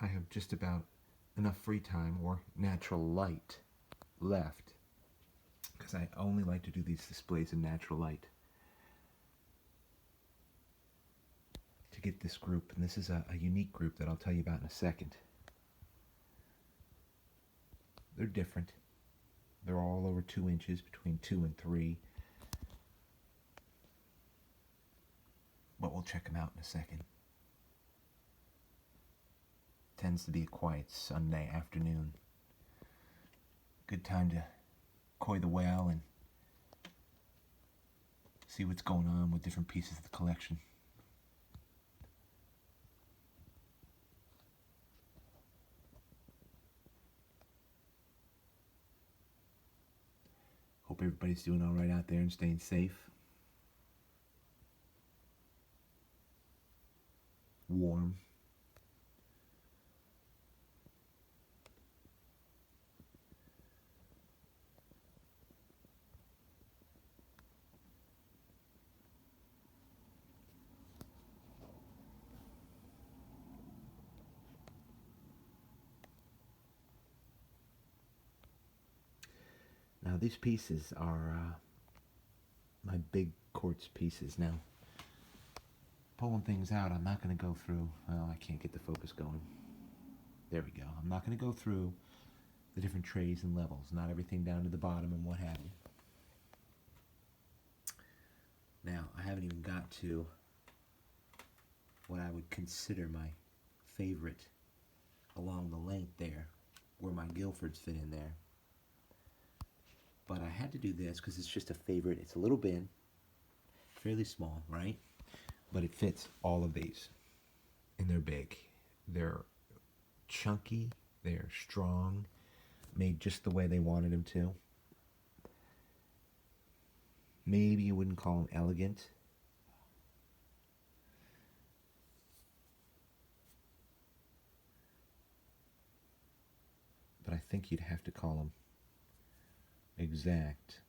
I have just about enough free time or natural light left, because I only like to do these displays in natural light, to get this group. And this is a unique group that I'll tell you about in a second. They're different. They're all over 2 inches, between 2 and 3. But we'll check them out in a second. Tends to be a quiet Sunday afternoon. Good time to koi the whale and see what's going on with different pieces of the collection. Hope everybody's doing all right out there and staying safe. Warm. Now these pieces are my big quartz pieces. Now, pulling things out, I'm not going to go through, well, I can't get the focus going. There we go. I'm not going to go through the different trays and levels, not everything down to the bottom and what have you. Now, I haven't even got to what I would consider my favorite along the length there, where my Guilfords fit in there. But I had to do this because it's just a favorite. It's a little bin, fairly small, right? But it fits all of these. And they're big. They're chunky. They're strong. Made just the way they wanted them to. Maybe you wouldn't call them elegant. But I think you'd have to call them exact.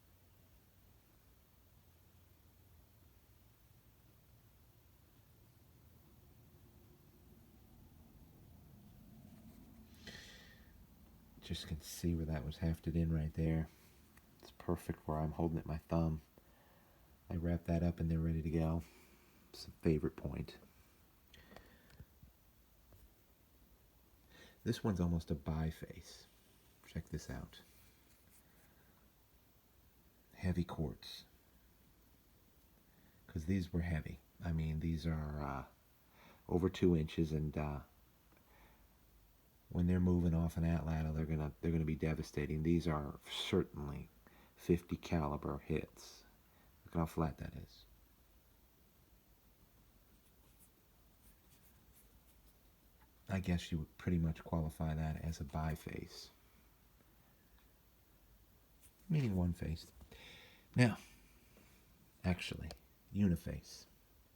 Just can see where that was hafted in right there. It's perfect where I'm holding it with my thumb. I wrap that up and they're ready to go. It's a favorite point. This one's almost a biface. Check this out. Heavy quartz. Because these were heavy. I mean, these are over 2 inches, and when they're moving off an atlatl, they're gonna be devastating. These are certainly 50 caliber hits. Look at how flat that is. I guess you would pretty much qualify that as a biface, meaning one face. Now, actually, uniface,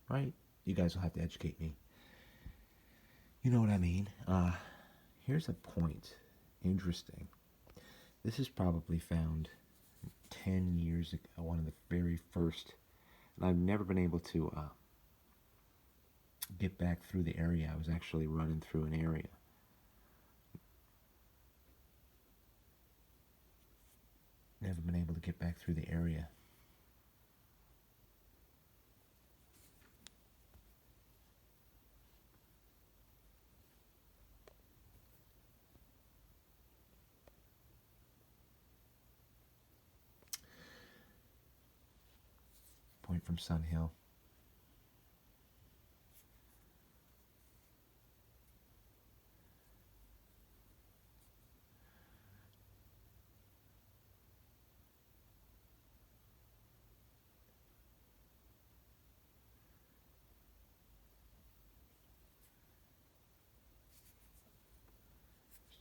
right? You guys will have to educate me. You know what I mean? Here's a point. Interesting. This is probably found 10 years ago, one of the very first, and I've never been able to get back through the area. I was actually running through an area. Never been able to get back through the area. Point from Sun Hill.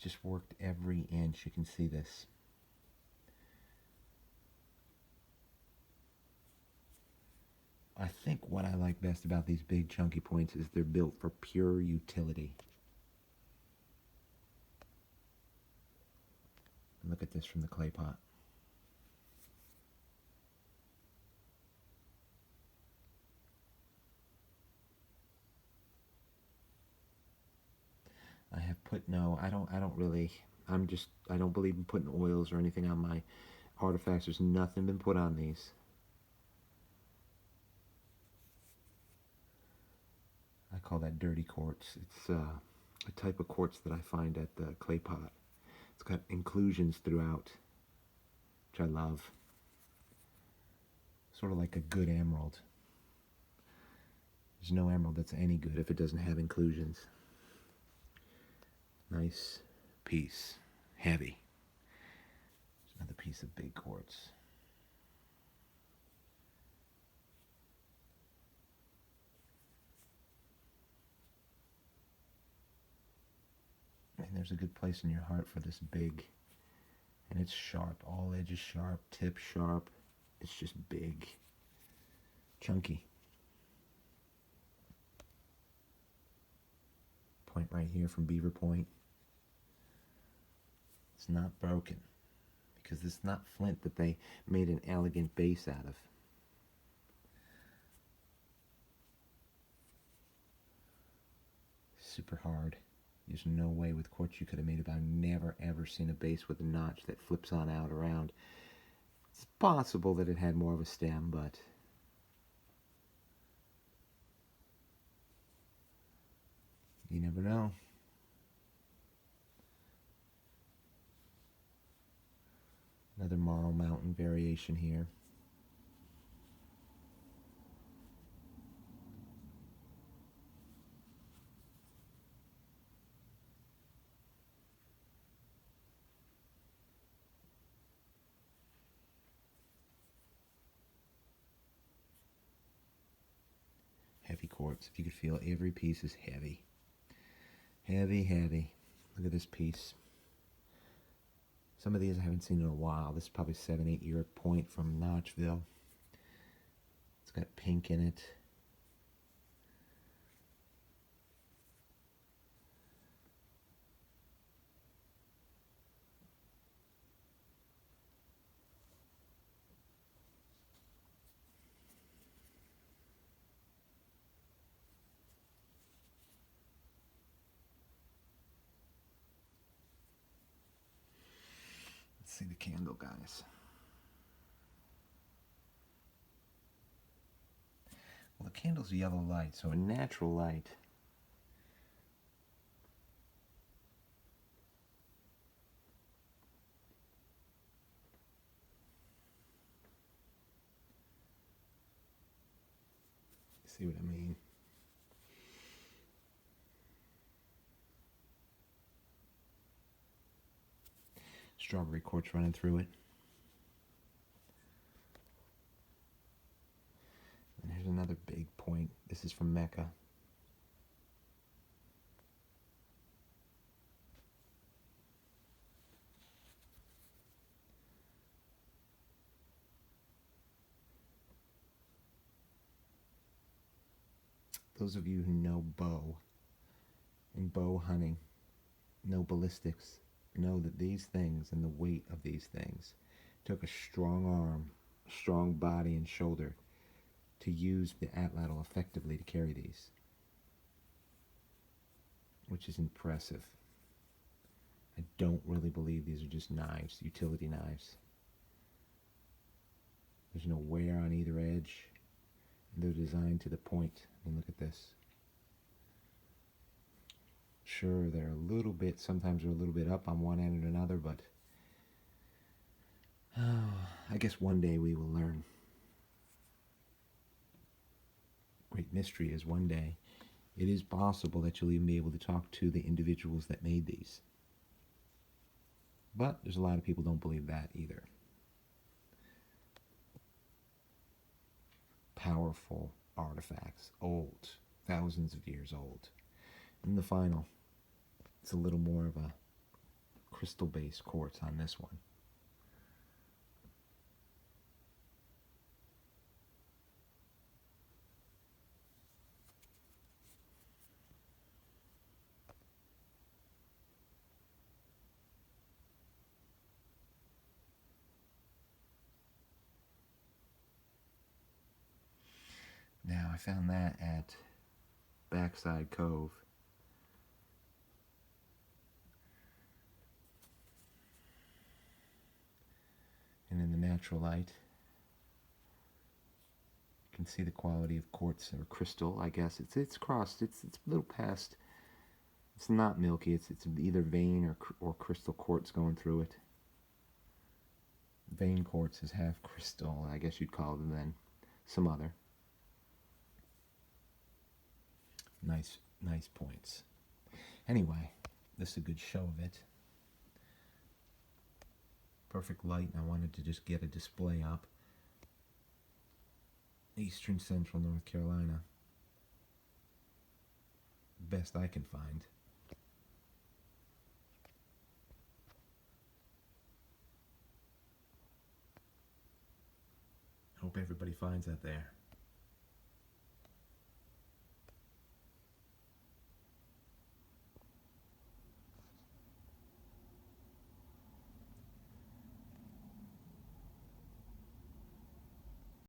Just worked every inch. You can see this. I think what I like best about these big chunky points is they're built for pure utility. And look at this from the clay pot. I have No, I don't really, I don't believe in putting oils or anything on my artifacts. There's nothing been put on these. I call that dirty quartz. It's a type of quartz that I find at the clay pot. It's got inclusions throughout, which I love. Sort of like a good emerald. There's no emerald that's any good if it doesn't have inclusions. Nice piece. Heavy. There's another piece of big quartz. And there's a good place in your heart for this big. And it's sharp. All edges sharp. Tip sharp. It's just big. Chunky. Point right here from Beaver Point. It's not broken. Because it's not flint that they made an elegant base out of. Super hard. There's no way with quartz you could have made it. I've never ever seen a base with a notch that flips on out around. It's possible that it had more of a stem, but you never know. Another Marl Mountain variation here. Heavy quartz. If you could feel every piece is heavy. Heavy, heavy. Look at this piece. Some of these I haven't seen in a while. This is probably 7-8 year point from Notchville. It's got pink in it. Let's see the candle, guys. Well, the candle's yellow light, so a natural light. See what I mean? Strawberry quartz running through it. And here's another big point. This is from Mecca. Those of you who know bow and bow hunting, know ballistics, know that these things and the weight of these things took a strong arm, a strong body and shoulder to use the atlatl effectively to carry these, which is impressive. I don't really believe these are just knives, utility knives. There's no wear on either edge, and they're designed to the point. I mean, look at this. Sure, they're a little bit, sometimes they're a little bit up on one end or another, but I guess one day we will learn. Great mystery is one day it is possible that you'll even be able to talk to the individuals that made these. But there's a lot of people who don't believe that either. Powerful artifacts, old, thousands of years old. And the final, it's a little more of a crystal-based quartz on this one. Now, I found that at Backside Cove. and in the natural light. You can see the quality of quartz or crystal, I guess. It's crossed. It's a little past. It's not milky. It's either vein or crystal quartz going through it. Vein quartz is half crystal, I guess you'd call it, then some other. Nice points. Anyway, this is a good show of it. Perfect light, and I wanted to just get a display up. Eastern Central North Carolina. Best I can find. Hope everybody finds that there.